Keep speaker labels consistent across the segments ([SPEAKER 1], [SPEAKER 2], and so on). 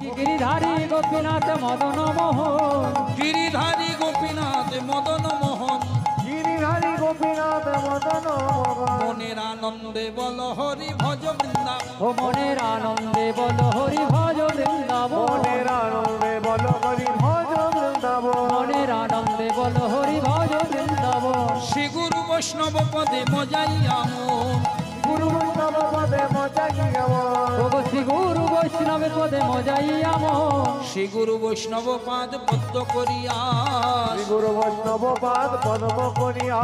[SPEAKER 1] গিরিধারী গোপীনাথ মদন মোহন,
[SPEAKER 2] গিরিধারী গোপীনাথ মদন মোহন,
[SPEAKER 3] গিরিধারী গোপীনাথ মদন মোহন।
[SPEAKER 2] মনের আনন্দে বল হরি ভজ বৃন্দাবন,
[SPEAKER 1] ও মনের আনন্দে বল হরি ভজ বৃন্দাবন,
[SPEAKER 3] মনের আনন্দে বল হরি ভজ বৃন্দাবন,
[SPEAKER 1] মনের আনন্দে বল হরি ভজ বৃন্দাবন।
[SPEAKER 2] শ্রী গুরু বৈষ্ণব পদে মজাইয়া মন,
[SPEAKER 3] গুরু বৈষ্ণব পদে মজাইয়া মন,
[SPEAKER 1] ও গো শ্রী গুরু বৈষ্ণব পদে মজাইয়া মন,
[SPEAKER 2] শ্রী গুরু বৈষ্ণব পাদ পদ্ম করিয়া,
[SPEAKER 3] শ্রী গুরু বৈষ্ণব পাদ পদ্ম করিয়া,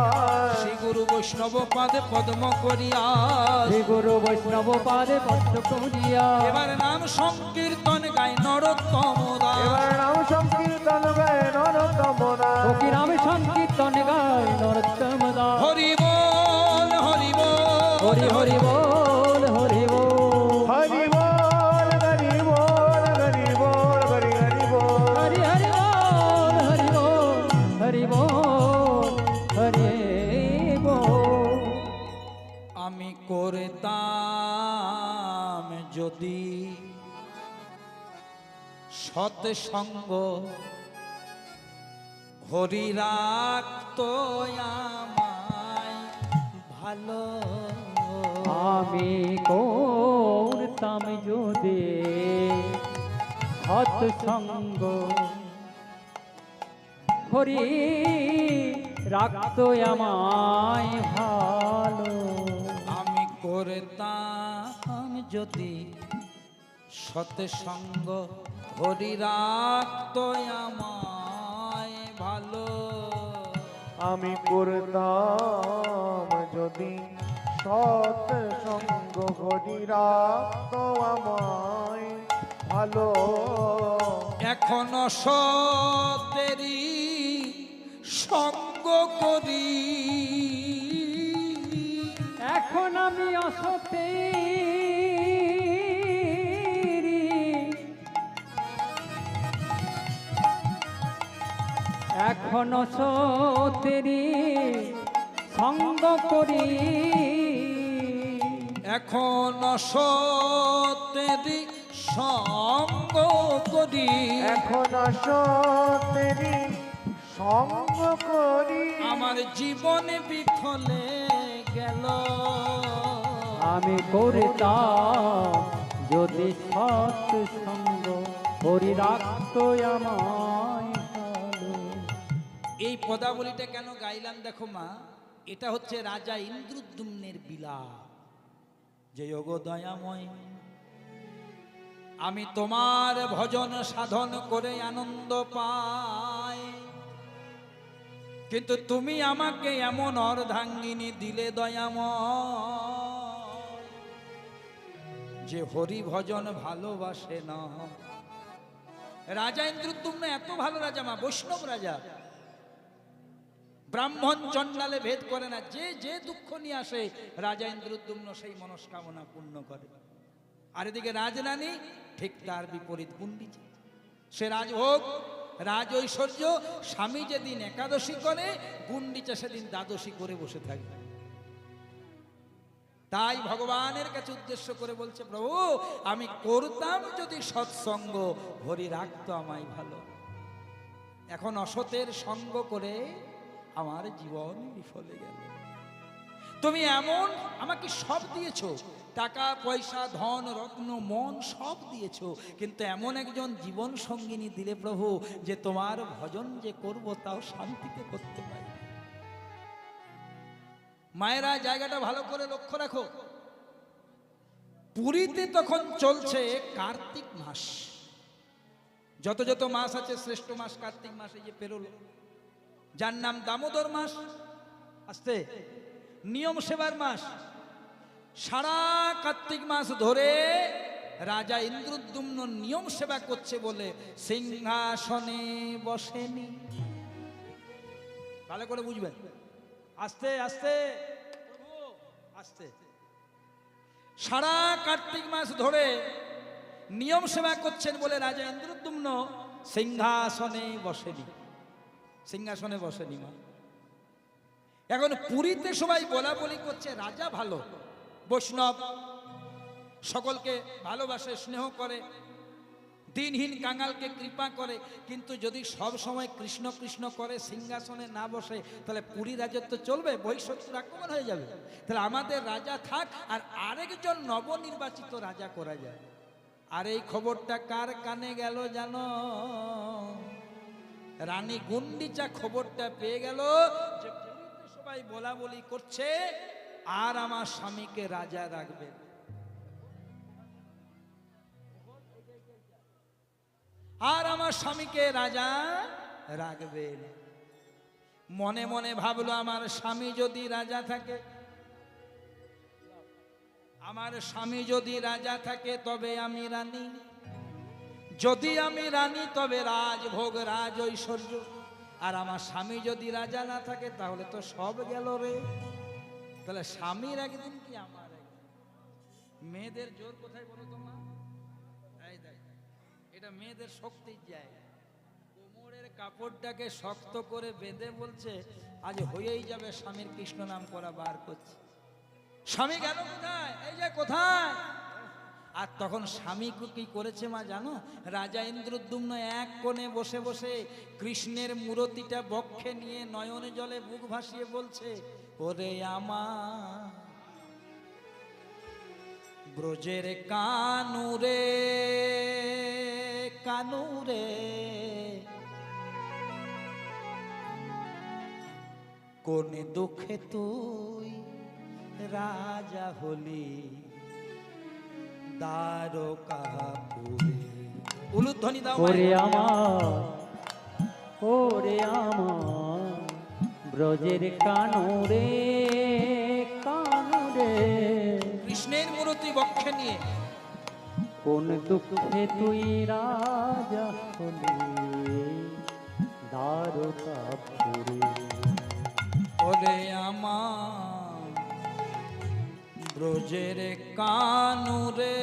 [SPEAKER 2] শ্রী গুরু বৈষ্ণব পাদ পদ্ম করিয়া।
[SPEAKER 1] শ্রী গুরু বৈষ্ণব পাদে পদ্ম করিয়া।
[SPEAKER 2] এবার নাম সংকীর্তন গাই নরোত্তম দাস,
[SPEAKER 3] এবার নাম সংকীর্তন গায় নরোত্তম দাস।
[SPEAKER 1] ও কি নামে সংকীর্তন গায় নরোত্তম দাস।
[SPEAKER 2] হরি বল হরি বল,
[SPEAKER 1] হরি হরি বল হরি বল,
[SPEAKER 3] হরি বল হরি বল হরি বল হরি হরি বল,
[SPEAKER 1] হরি হরি বল হরি বল হরি বল হরি বল।
[SPEAKER 2] আমি করতাম যদি সৎসঙ্গ, হরি রাখতো আমায় ভালো।
[SPEAKER 1] আমি করতাম যদি সৎসঙ্গ, হরি রাখতো আমায় ভালো।
[SPEAKER 2] আমি করতাম যদি সৎসঙ্গ, হরি রাখতো আমায় ভালো।
[SPEAKER 3] আমি করতাম যদি সৎ সঙ্গ, হরি রাখতো আমায় ভালো।
[SPEAKER 2] এখনো সতেরি সঙ্গ করি,
[SPEAKER 1] এখন আমি অসতে এখনো সতেরি সঙ্গ করি,
[SPEAKER 2] এখনো সতেরি সঙ্গ করি।
[SPEAKER 3] এখন সতেরি সঙ্গ করি,
[SPEAKER 2] আমার জীবনে বিফলে গেল।
[SPEAKER 1] আমি করতাম যদি সৎসঙ্গ, হরি রাখতো আমায় ভালো।
[SPEAKER 2] এই পদাবলীটা কেন গাইলাম দেখো মা, এটা হচ্ছে রাজা ইন্দ্রদ্যুম্নের বিলাপ। যে ওগো দয়াময়, আমি তোমার ভজন সাধন করে আনন্দ পাই, কিন্তু তুমি আমাকে এমন অর্ধাঙ্গিনী দিলে দয়াময়, যে হরি ভজন ভালোবাসে না। রাজা ইন্দ্রদ্যুম্ন এত ভালো রাজা মা, বৈষ্ণব রাজা, ব্রাহ্মণ চণ্ডালে ভেদ করে না, যে যে দুঃখ নিয়ে আসে রাজা ইন্দ্রদ্যুম্ন সেই মনস্কামনা পূর্ণ করে। আর এদিকে রাজরানী ঠিক তার বিপরীত গুন্ডিচা, সে রাজভোগ রাজ ঐশ্বর্য, স্বামী যেদিন একাদশী করে গুন্ডিচা সেদিন দ্বাদশী করে বসে থাকে। তাই ভগবানের কাছে উদ্দেশ্য করে বলছে, প্রভু আমি করতাম যদি সৎসঙ্গ, হরি রাখতো আমায় ভালো। এখন অসতের সঙ্গ করে আমার জীবন বিফলে গেল। তুমি এমন আমাকে সব দিয়েছো, টাকা পয়সা ধন রত্ন মন সব দিয়েছো, কিন্তু এমন একজন জীবন সঙ্গিনী দিলে প্রভু, যে তোমার ভজন যে করব তাও শান্তিতে করতে পারি। মায়েরা জায়গাটা ভালো করে লক্ষ্য রাখো, পুরীতে তখন চলছে কার্তিক মাস। যত যত মাস আছে শ্রেষ্ঠ মাস কার্তিক মাস এই যে পেরোলো, যার নাম দামোদর মাস, আসতে নিয়ম সেবার মাস। সারা কার্তিক মাস ধরে রাজা ইন্দ্রদ্যুম্ন নিয়ম সেবা করছে বলে সিংহাসনে বসেনি। ভালো করে বুঝবেন, আস্তে আস্তে আস্তে। সারা কার্তিক মাস ধরে নিয়ম সেবা করছেন বলে রাজা ইন্দ্রদ্যুম্ন সিংহাসনে বসেনি, সিংহাসনে বসেনি মা। এখন পুরীতে সবাই বলা বলি করছে রাজা ভালো, বৈষ্ণব, সকলকে ভালোবাসে স্নেহ করে, দিনহীন কাঙালকে কৃপা করে, কিন্তু যদি সব সময় কৃষ্ণ কৃষ্ণ করে সিংহাসনে না বসে, তাহলে পুরী রাজত্ব চলবে? বহিঃশত্রুর আক্রমণ হয়ে যাবে। তাহলে আমাদের রাজা থাক, আর আরেকজন নবনির্বাচিত রাজা করা যায়। আর এই খবরটা কার কানে গেল জানো? রানী গুন্ডিচা খবরটা পেয়ে গেল যে পুরীতে সবাই বলা বলি করছে আর আমার স্বামীকে রাজা রাখবেন। আর আমার স্বামীকে রাজা রাখবেন। মনে মনে ভাবলো, আমার স্বামী যদি রাজা থাকে, আমার স্বামী যদি রাজা থাকে তবে আমি রানী, যদি আমি রানী তবে রাজভোগ রাজ ঐশ্বর্য, আর আমার স্বামী যদি রাজা না থাকে তাহলে তো সব গেল রে। তাহলে স্বামীর একদিন কি আমার একদিন। মেয়েদের জোর কোথায় বলো তোমার? এই দেখ, এটা মেয়েদের শক্তির জায়গা। কোমরের কাপড়টাকে শক্ত করে বেঁধে বলছে আজ হয়েই যাবে, স্বামীর কৃষ্ণ নাম করা বার করছে। স্বামী গেল কোথায়? এই যে কোথায়। আর তখন স্বামী কি করেছে মা জানো? রাজা ইন্দ্রদ্যুম্ন এক কোণে বসে বসে কৃষ্ণের মূর্তিটা বক্ষে নিয়ে নয়নে জলে বুক ভাসিয়ে বলছে, ওরে আমার ব্রজের কানুরে কানুরে, কোন দুঃখে তুই রাজা হলি দ্বারকাপুরে। উলুধ্বনি দাও।
[SPEAKER 1] ওরে আমার ব্রজের কানুরে কানুরে,
[SPEAKER 2] কৃষ্ণের মূর্তি বক্ষে নিয়ে
[SPEAKER 1] কোন দুঃখে তুই রাজা হলি দ্বারকাপুরে।
[SPEAKER 2] ওরে আমার ব্রজের কানুরে,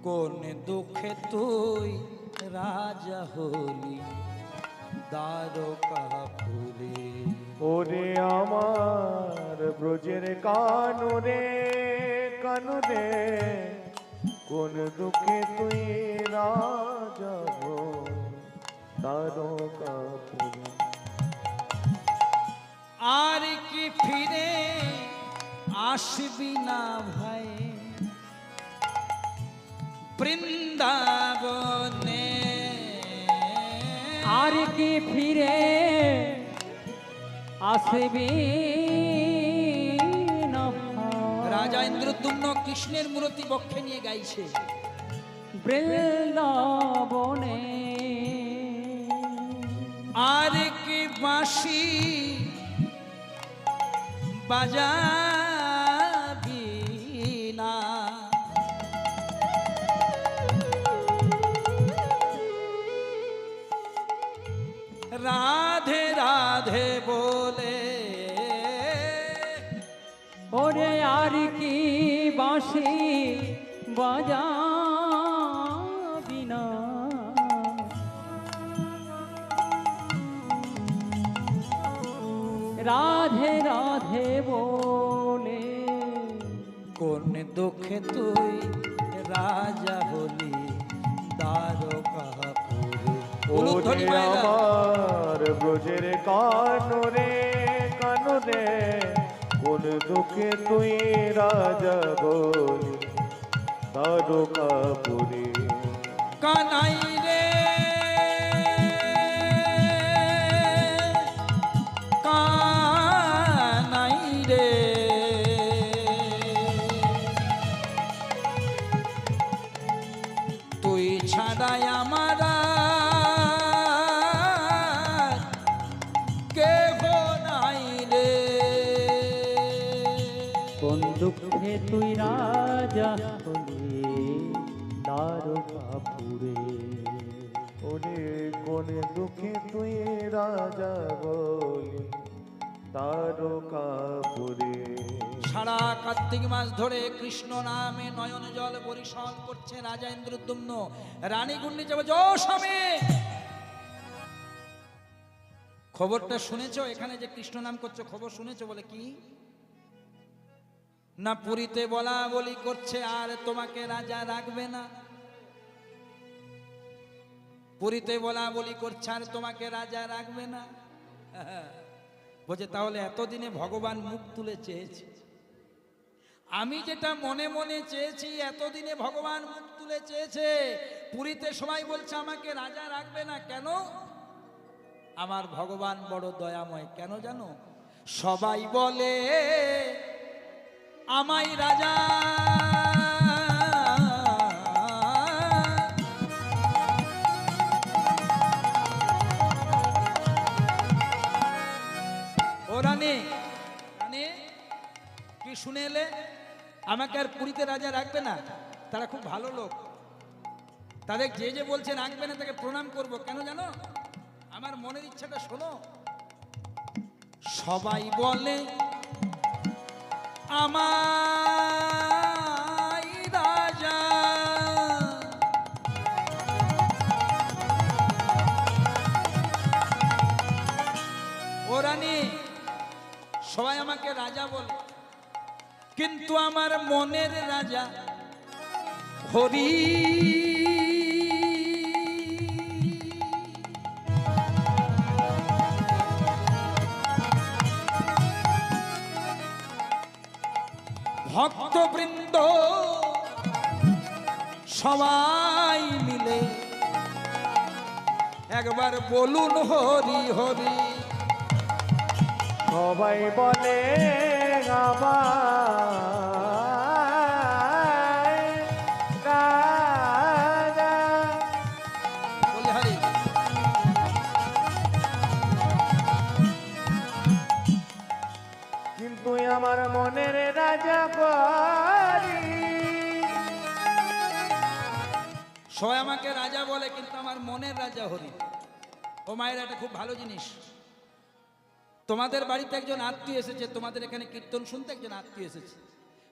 [SPEAKER 2] কোন দুঃখে তুই রাজা হলি দ্বারকাপুরে।
[SPEAKER 3] ওরে আমার ব্রজের কানুরে কানুরে, কোন দুঃখে তুই রাজা হো দ্বারকাপুরে।
[SPEAKER 2] আর কি ফিরে আসবি না ভাই বৃন্দাবনে?
[SPEAKER 1] আর কি ফিরে আসবি না?
[SPEAKER 2] রাজা ইন্দ্রদ্যুম্ন কৃষ্ণের মূর্তি বক্ষে নিয়ে গাইছে,
[SPEAKER 1] বৃন্দাবনে
[SPEAKER 2] আর কি বাঁশি বাজাবি না? রাধে রাধে বলে,
[SPEAKER 1] ওরে আর কি বাঁশি বাজাবি না? রাধে রাধে বলে,
[SPEAKER 2] কোন দুঃখে তুই রাজা হলি দ্বারকাপুরে।
[SPEAKER 3] ওরে
[SPEAKER 2] উলুধ্বনি মায়েরা।
[SPEAKER 3] আমার ব্রজের কানুরে কানুরে, কোন দুঃখে তুই রাজা বলি দ্বারকাপুরে।
[SPEAKER 2] কানাই রে কানাই রে, তুই ছাড়াই আমার কেহ নাই রে।
[SPEAKER 1] কোন দুঃখে তুই রাজা হলি দ্বারকাপুরে।
[SPEAKER 3] ওরে কোন দুঃখে তুই রাজা বলি দ্বারকাপুরে।
[SPEAKER 2] সারা কার্তিক মাস ধরে কৃষ্ণ নামে নয়ন জল বরিশন করছে রাজা ইন্দ্রদ্যুম্ন। রানী গুন্ডিচা বলছে, ও স্বামী, খবরটা শুনেছো? এখানে যে কৃষ্ণ নাম করছো খবর শুনেছো? বলে কি না পুরীতে বলা বলি করছে আর তোমাকে রাজা রাখবে না। পুরীতে বলা বলি করছে আর তোমাকে রাজা রাখবে না। বলছে তাহলে এতদিনে ভগবান মুখ তুলে চেয়েছে, আমি যেটা মনে মনে চেয়েছি এতদিনে ভগবান মুখ তুলে চেয়েছে। পুরীতে সবাই বলছে আমাকে রাজা রাখবে না, কেন? আমার ভগবান বড় দয়াময়। কেন জানো? সবাই বলে আমায় রাজা ও রানী, রানী কি শুনে এলে? আমাকে আর পুরীতে রাজা রাখবে না? তারা খুব ভালো লোক, তাদের যে যে বলছে রাখবে না তাকে প্রণাম করব। কেন জানো? আমার মনের ইচ্ছাটা শোনো। সবাই বলে আমায় রাজা ও রানী, সবাই আমাকে রাজা বলে, কিন্তু আমার মনের রাজা হরি। ভক্তবৃন্দ সবাই মিলে একবার বলুন হরি হরি।
[SPEAKER 3] সবাই বলে আমায় রাজা।
[SPEAKER 2] বলি হরি।
[SPEAKER 3] কিন্তু আমার মনের রাজা করি।
[SPEAKER 2] সবাই আমাকে রাজা বলে কিন্তু আমার মনের রাজা হরি। ও মায়েরা, এটা খুব ভালো জিনিস। তোমাদের বাড়িতে একজন আত্মীয় এসেছে, তোমাদের এখানে কীর্তন শুনতে একজন আত্মীয় এসেছে,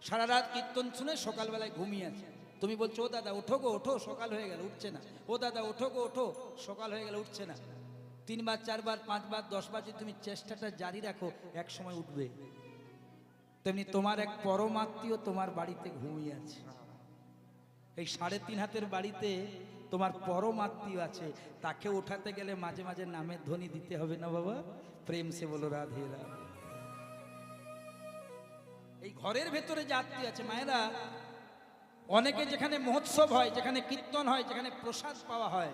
[SPEAKER 2] সারা রাত কীর্তন শুনে সকালবেলায় ঘুমিয়ে আছে। তুমি বলছো ও দাদা ওঠো গো ওঠো, সকাল হয়ে গেল, উঠছে না। ও দাদা ওঠো গো ওঠো, সকাল হয়ে গেল, উঠছে না। 3 বার 4 বার 5 বার 10 বার যদি তুমি চেষ্টাটা জারি রাখো, এক সময় উঠবে। তেমনি তোমার এক পরম আত্মীয় তোমার বাড়িতে ঘুমিয়ে আছে। এই 3.5 হাতের বাড়িতে তোমার পরম আত্মীয় আছে, তাকে ওঠাতে গেলে মাঝে মাঝে নামের ধ্বনি দিতে হবে না বাবা? প্রেম সে বলো রাধে রাধে। এই ঘরের ভেতরে যে আত্মীয় আছে মায়েরা, অনেকে যেখানে মহোৎসব হয়, যেখানে কীর্তন হয়, যেখানে প্রসাদ পাওয়া হয়,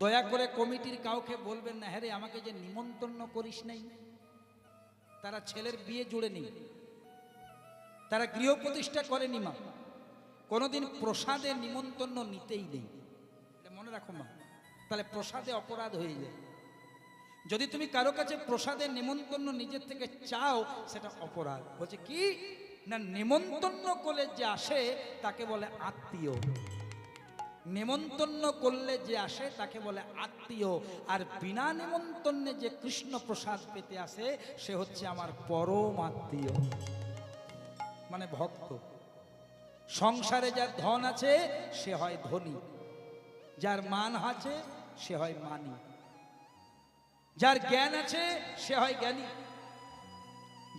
[SPEAKER 2] দয়া করে কমিটির কাউকে বলবেন না হ্যাঁ রে আমাকে যে নিমন্ত্রণ করিস নাই। তারা ছেলের বিয়ে জুড়ে নি, তারা গৃহ প্রতিষ্ঠা করেনি মা, কোনোদিন প্রসাদে নিমন্ত্রণ নিতেই নেই। এটা মনে রাখো মা, তাহলে প্রসাদে অপরাধ হয়ে যায়। যদি তুমি কারো কাছে প্রসাদের নিমন্ত্রণ নিজের থেকে চাও, সেটা অপরাধ। বলছে কি না, নিমন্ত্রণ করলে যে আসে তাকে বলে আত্মীয়। নিমন্ত্রণ করলে যে আসে তাকে বলে আত্মীয়। আর বিনা নিমন্ত্রণে যে কৃষ্ণ প্রসাদ পেতে আসে সে হচ্ছে আমার পরম আত্মীয়, মানে ভক্ত। সংসারে যার ধন আছে সে হয় ধনী, যার মান আছে সে হয় মানী, যার জ্ঞান আছে সে হয় জ্ঞানী,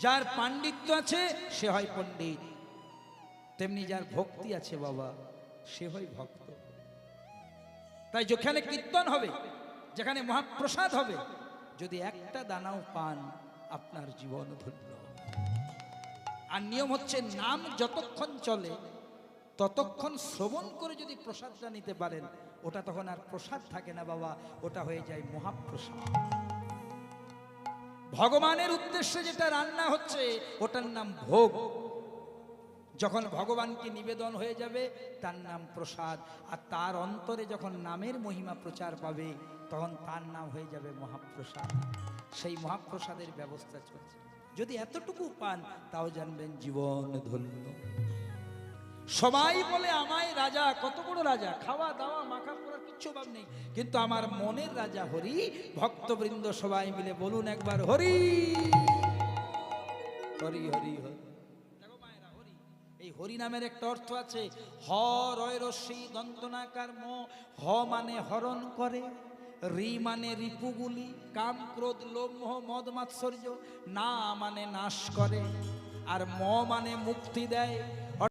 [SPEAKER 2] যার পাণ্ডিত্য আছে সে হয় পণ্ডিত। তেমনি যার ভক্তি আছে বাবা, সে হয় ভক্ত। তাই যেখানে কীর্তন হবে, যেখানে মহাপ্রসাদ হবে, যদি একটা দানাও পান আপনার জীবন ধন্য। আর নিয়ম হচ্ছে নাম যতক্ষণ চলে ততক্ষণ শ্রবণ করে যদি প্রসাদটা নিতে পারেন, ওটা তখন আর প্রসাদ থাকে না বাবা, ওটা হয়ে যায় মহাপ্রসাদ। ভগবানের উদ্দেশ্যে যেটা রান্না হচ্ছে ওটার নাম ভোগ। যখন ভগবানকে নিবেদন হয়ে যাবে তার নাম প্রসাদ। আর তার অন্তরে যখন নামের মহিমা প্রচার পাবে তখন তার নাম হয়ে যাবে মহাপ্রসাদ। সেই মহাপ্রসাদের ব্যবস্থা চলছে। যদি এতটুকু পান তাও জানবেন জীবন ধন্য। সবাই বলে আমায় রাজা, কত বড় রাজা, খাওয়া দাওয়া মাখা পড়ার কিচ্ছু অভাব নেই, কিন্তু আমার মনের রাজা হরি। ভক্তবৃন্দ সবাই মিলে বলুন একবার হরি হরি হরি হরি। দেখো মায়েরা, হরি, এই হরি নামের একটা অর্থ আছে, হ রয় রস্যি দন্তনাকার ম। হ মানে হরণ করে, রি মানে রিপুগুলি, কাম ক্রোধ লোভ মোহ মদ মাৎসর্য, না মানে নাশ করে, আর ম মানে মুক্তি দেয়।